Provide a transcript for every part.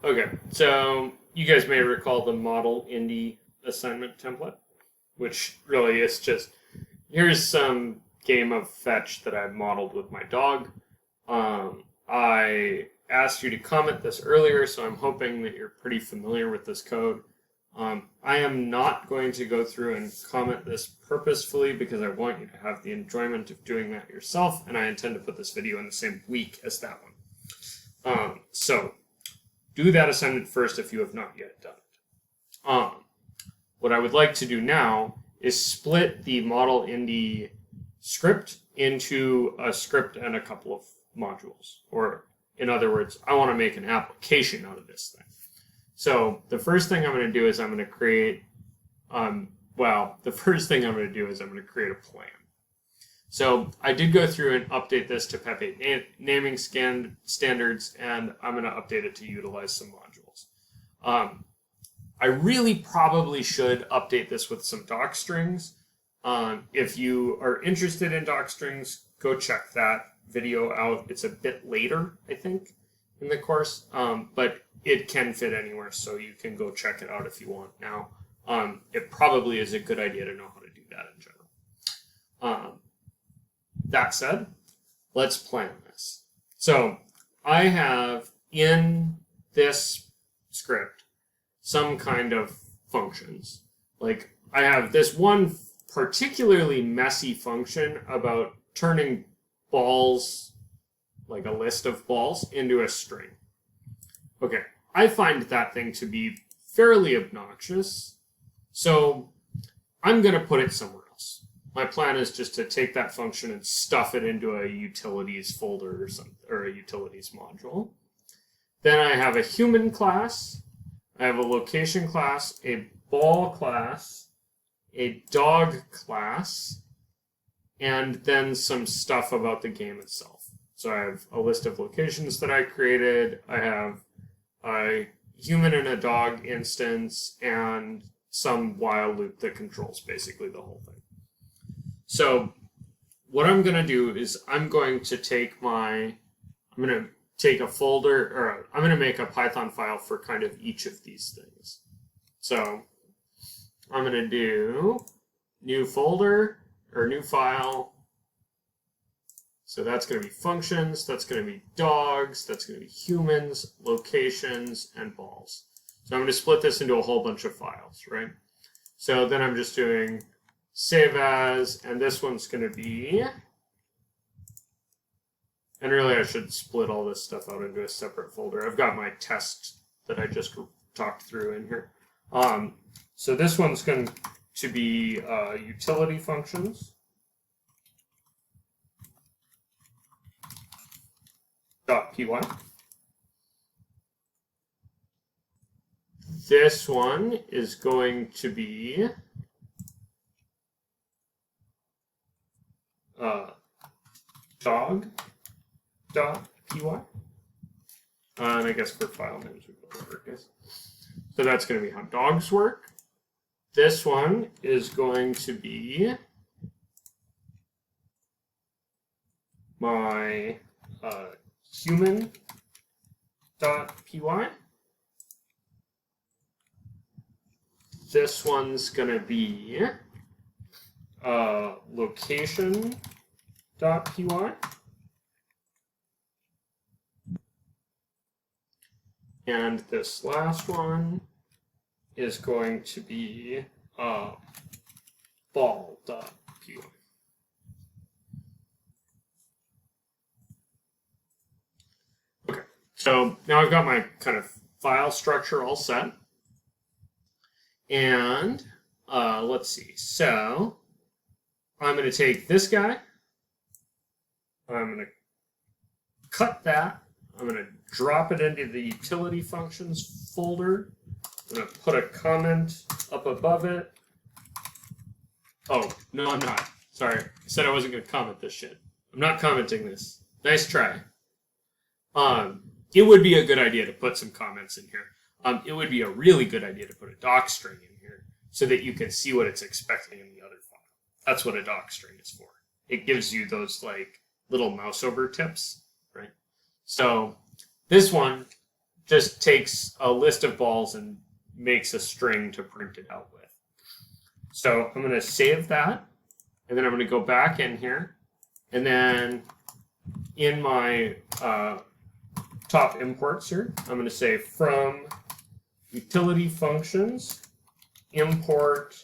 Okay, so you guys may recall the model indie assignment template, which really is just here's some game of fetch that I modeled with my dog. I asked you to comment this earlier, so I'm hoping that you're pretty familiar with this code. I am not going to go through and comment this purposefully because I want you to have the enjoyment of doing that yourself, and I intend to put this video in the same week as that one. So do that assignment first if you have not yet done it. What I would like to do now is split the model indie script into a script and a couple of modules. Or, in other words, I want to make an application out of this thing. So the first thing I'm going to do is I'm going to create, the first thing I'm going to do is I'm going to create a plan. So I did go through and update this to PEP8 naming standards, and I'm going to update it to utilize some modules. I really probably should update this with some doc strings. If you are interested in doc strings, go check that video out. It's a bit later, I think, in the course, but it can fit anywhere, so you can go check it out if you want now. It probably is a good idea to know how to do that in general. That said, let's plan this. So I have in this script some kind of functions. Like I have this one particularly messy function about turning balls, like a list of balls, into a string. Okay, I find that thing to be fairly obnoxious, so I'm going to put it somewhere else. My plan is just to take that function and stuff it into a utilities folder or something, or a utilities module. Then I have a human class, I have a location class, a ball class, a dog class, and then some stuff about the game itself. So I have a list of locations that I created, I have a human and a dog instance, and some while loop that controls basically the whole thing. So what I'm going to do is I'm going to take a folder, or I'm going to make a Python file for kind of each of these things. So I'm going to do new folder, or new file. So that's going to be functions, that's going to be dogs, that's going to be humans, locations, and balls. So I'm going to split this into a whole bunch of files, right? So then I'm just doing save as, and this one's going to be, and really I should split all this stuff out into a separate folder. I've got my test that I just talked through in here. So this one's going to be utility functions. .py. This one is going to be dog.py. And I guess for file names we go over, guys. So that's going to be how dogs work. This one is going to be my human.py. This one's going to be location.py. And this last one is going to be ball.py. Okay, so now I've got my kind of file structure all set. And let's see, so I'm going to take this guy, I'm going to cut that, I'm going to drop it into the utility functions folder, I'm going to put a comment up above it. Oh, no, I'm not. Sorry, I said I wasn't going to comment this shit. I'm not commenting this. Nice try. It would be a good idea to put some comments in here. It would be a really good idea to put a doc string in here so that you can see what it's expecting in the other file. That's what a doc string is for. It gives you those like little mouse over tips, right? So this one just takes a list of balls and makes a string to print it out with. So I'm going to save that, and then I'm going to go back in here, and then in my top imports here, I'm going to say from utility functions, import,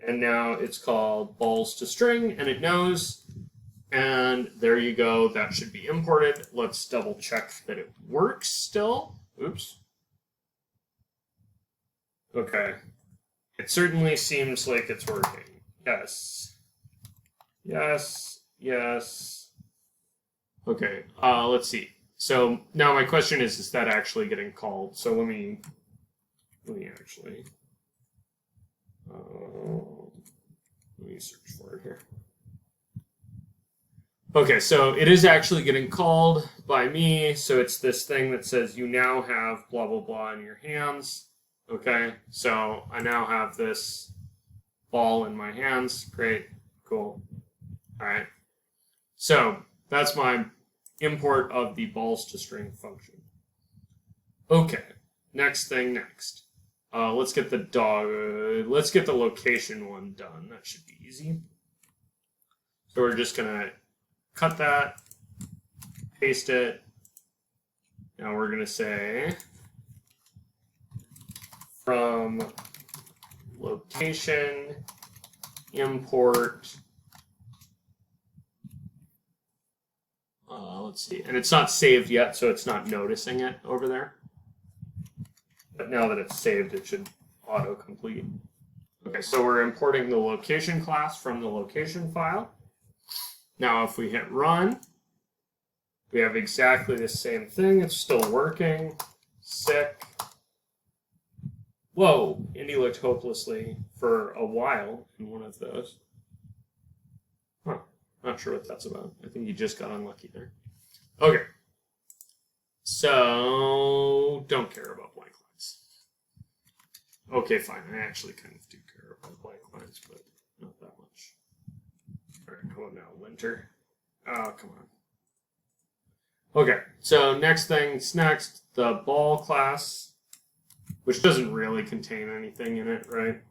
and now it's called balls to string, and it knows. And there you go. That should be imported. Let's double check that it works still. Oops. Okay. It certainly seems like it's working. Yes. Yes. Yes. Okay. Let's see. So now my question is that actually getting called? So let me actually let me search for it here. Okay, so it is actually getting called by me. So it's this thing that says you now have blah, blah, blah in your hands. Okay, so I now have this ball in my hands. Great, cool. All right. So that's my import of the balls to string function. Okay, next thing next. Let's get the let's get the location one done. That should be easy. So we're just gonna cut that, paste it. Now we're going to say from location import. Let's see, and it's not saved yet, so it's not noticing it over there. But now that it's saved, it should autocomplete. Okay, so we're importing the location class from the location file. Now, if we hit run, we have exactly the same thing. It's still working. Sick. Whoa, Indy looked hopelessly for a while in one of those. Huh, not sure what that's about. I think you just got unlucky there. Okay. So, don't care about blank lines. Okay, fine. I actually kind of do care about blank lines, but not that much. All right, come on now, Linter. Oh, come on. Okay, so next thing's next, the ball class, which doesn't really contain anything in it, right?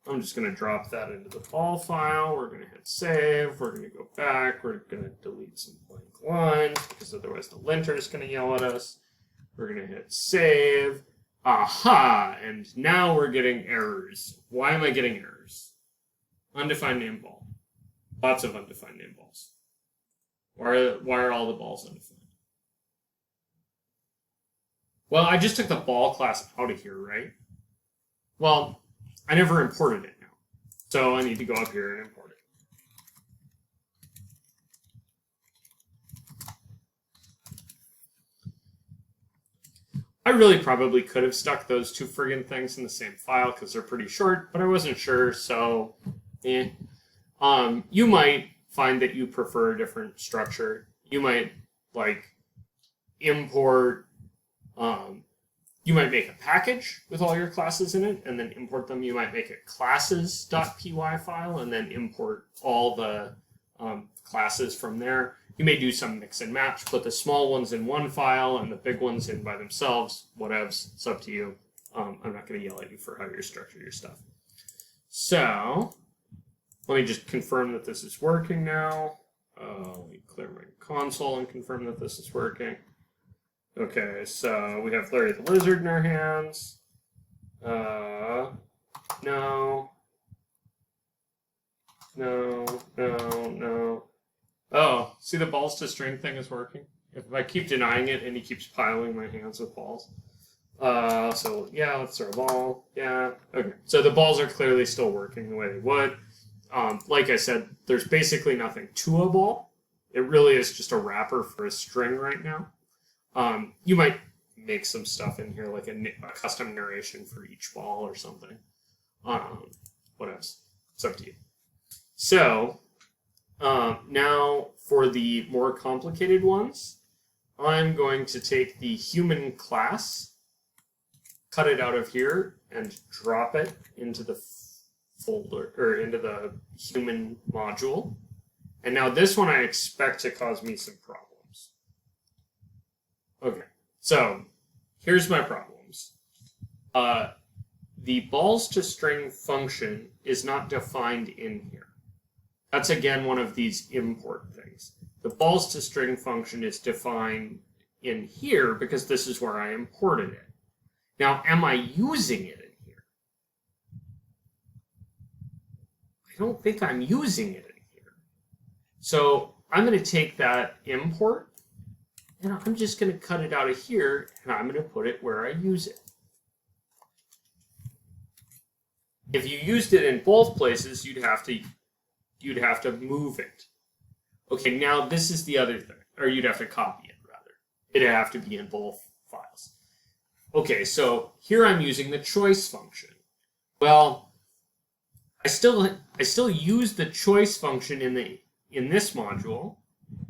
I'm just going to drop that into the ball file. We're going to hit save. We're going to go back. We're going to delete some blank lines because otherwise the linter is going to yell at us. We're going to hit save. Aha! And now we're getting errors. Why am I getting errors? Undefined name ball. Lots of undefined name balls. Why are all the balls undefined? Well, I just took the ball class out of here, right? Well, I never imported it now. So I need to go up here and import it. I really probably could have stuck those two friggin' things in the same file because they're pretty short, but I wasn't sure, so you might find that you prefer a different structure. You might like import you might make a package with all your classes in it and then import them. You might make a classes.py file and then import all the classes from there. You may do some mix and match, put the small ones in one file and the big ones in by themselves. Whatevs, it's up to you. I'm not going to yell at you for how you structure your stuff. So, let me just confirm that this is working now. Let me clear my console and confirm that this is working. Okay, so we have Larry the Lizard in our hands. No. Oh, see the balls to string thing is working? If I keep denying it and he keeps piling my hands with balls. So yeah, let's throw a ball. Yeah, okay. So the balls are clearly still working the way they would. Like I said, there's basically nothing to a ball. It really is just a wrapper for a string right now. You might make some stuff in here, like a custom narration for each ball or something. What else? It's up to you. So, now for the more complicated ones, I'm going to take the human class, cut it out of here, and drop it into the folder, or into the human module. And now this one I expect to cause me some problems. Okay, so here's my problems. The balls to string function is not defined in here. That's again one of these import things. The balls to string function is defined in here because this is where I imported it. Now, am I using it in here? I don't think I'm using it in here. So I'm going to take that import and I'm just going to cut it out of here and I'm going to put it where I use it. If you used it in both places, you'd have to move it. Okay, now this is the other thing, or you'd have to copy it rather. It'd have to be in both files. Okay, so here I'm using the choice function. Well, I still use the choice function in this module.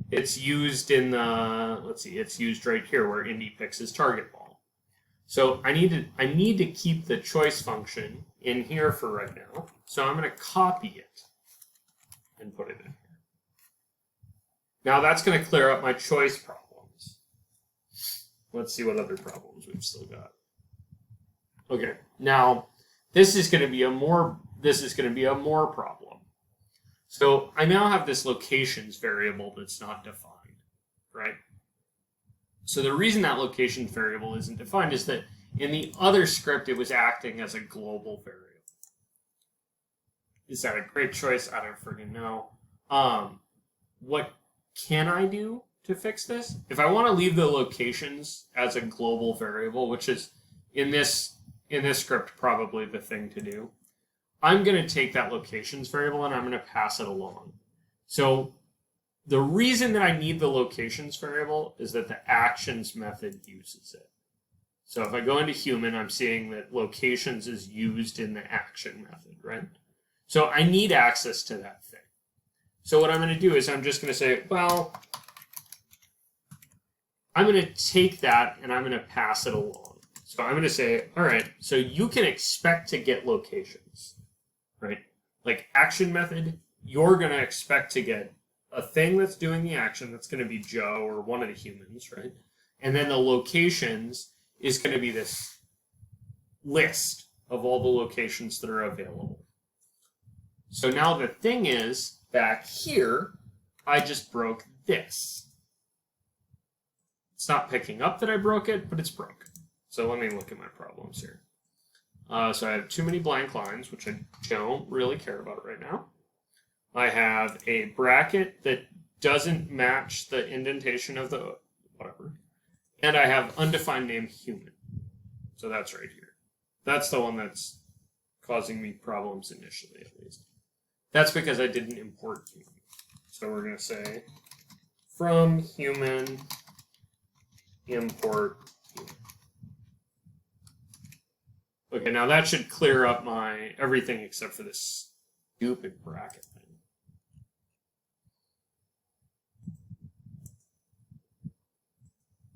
It's used in the, let's see, it's used right here where Indy picks his target ball. So I need to keep the choice function in here for right now. So I'm going to copy it and put it in here. Now that's going to clear up my choice problems. Let's see what other problems we've still got. Okay, now this is going to be a more problem. So I now have this locations variable that's not defined, right? So the reason that locations variable isn't defined is that in the other script it was acting as a global variable. Is that a great choice? I don't friggin' know. What can I do to fix this? If I want to leave the locations as a global variable, which is in this script probably the thing to do, I'm going to take that locations variable and I'm going to pass it along. So the reason that I need the locations variable is that the actions method uses it. So if I go into human, I'm seeing that locations is used in the action method, right? So I need access to that thing. So what I'm going to do is I'm just going to say, well, I'm going to take that and I'm going to pass it along. So I'm going to say, all right, so you can expect to get locations, right? Like action method, you're going to expect to get a thing that's doing the action, that's going to be Joe or one of the humans, right? And then the locations is going to be this list of all the locations that are available. So now the thing is, back here, I just broke this. It's not picking up that I broke it, but it's broken. So let me look at my problems here. So I have too many blank lines, which I don't really care about right now. I have a bracket that doesn't match the indentation of the whatever. And I have undefined name human. So that's right here. That's the one that's causing me problems initially, at least. That's because I didn't import human. So we're going to say from human import human. Okay, now that should clear up my everything except for this stupid bracket thing.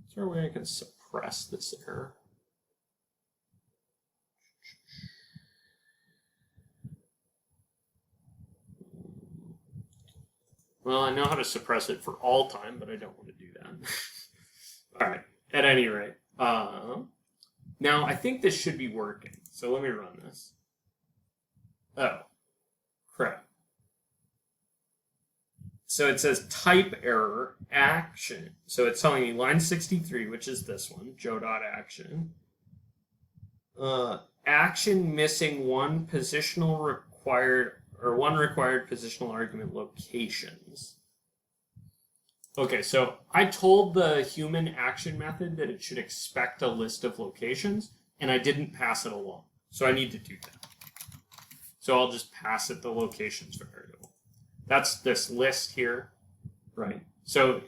Is there a way I can suppress this error? Well, I know how to suppress it for all time, but I don't want to do that. All right, at any rate. Now, I think this should be working. So let me run this. Oh, crap. So it says type error action. So it's telling me line 63, which is this one, Joe.action. Action missing one positional required, or one required positional argument locations. Okay, so I told the human action method that it should expect a list of locations, and I didn't pass it along. So I need to do that. So I'll just pass it the locations variable. That's this list here, right? So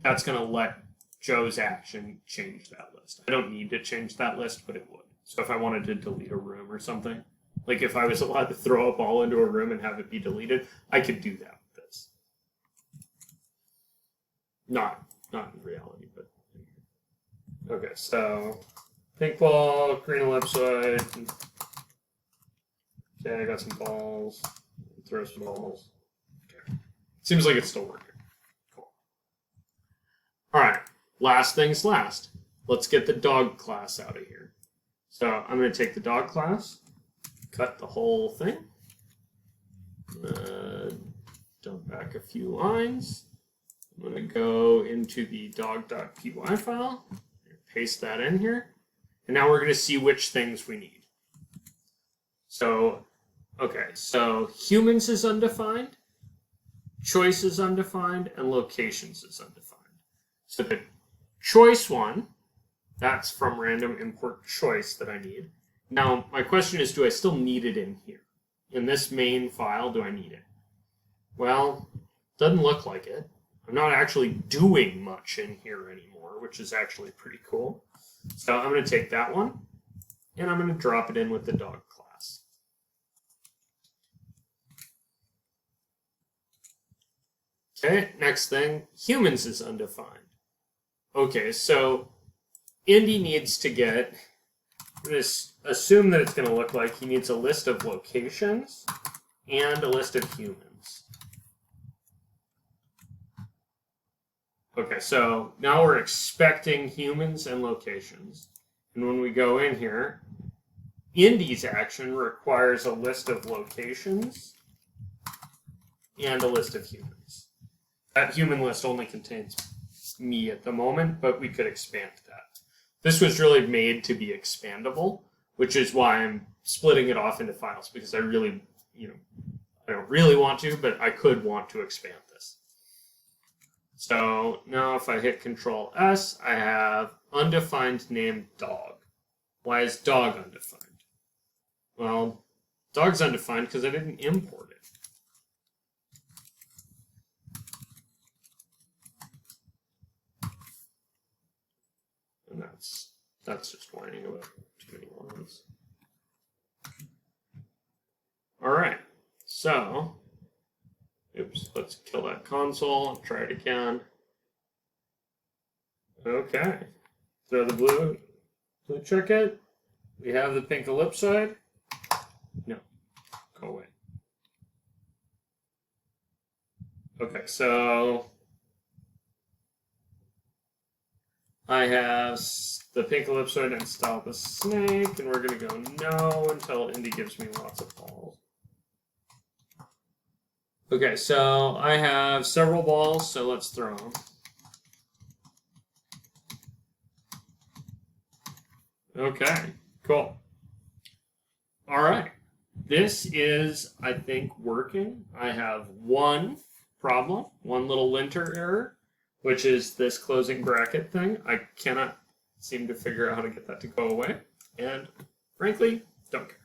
that's going to let Joe's action change that list. I don't need to change that list, but it would. So if I wanted to delete a room or something, like if I was allowed to throw a ball into a room and have it be deleted, I could do that with this. Not in reality, but okay. So pink ball, green ellipsoid. Okay, I got some balls. Throw some balls. Okay. Seems like it's still working. Cool. All right. Last things last. let's get the dog class out of here. So I'm going to take the dog class, cut the whole thing, dump back a few lines. I'm going to go into the dog.py file, paste that in here, and now we're going to see which things we need. So, okay, so humans is undefined, choice is undefined, and locations is undefined. So the choice one, that's from random import choice that I need. Now, my question is, do I still need it in here? In this main file, do I need it? Well, doesn't look like it. I'm not actually doing much in here anymore, which is actually pretty cool. So I'm going to take that one, and I'm going to drop it in with the dog class. Okay, next thing, humans is undefined. Okay, so Indy needs to get, I'm going to assume that it's going to look like he needs a list of locations and a list of humans. Okay, so now we're expecting humans and locations. And when we go in here, Indy's action requires a list of locations and a list of humans. That human list only contains me at the moment, but we could expand that. This was really made to be expandable, which is why I'm splitting it off into files, because I really, I don't really want to, but I could want to expand this. So now if I hit Control S, I have undefined name dog. Why is dog undefined? Well, dog's undefined because I didn't import it. And that's just whining about too many lines. All right, so oops, let's kill that console and try it again. Okay, throw the blue check it. We have the pink ellipsoid. No, go away. Okay, so I have the pink ellipsoid and style the snake, and we're going to go no until Indy gives me lots of balls. Okay, so I have several balls, so let's throw them. Okay, cool. All right, this is, I think, working. I have one problem, one little linter error, which is this closing bracket thing. I cannot seem to figure out how to get that to go away, and frankly, don't care.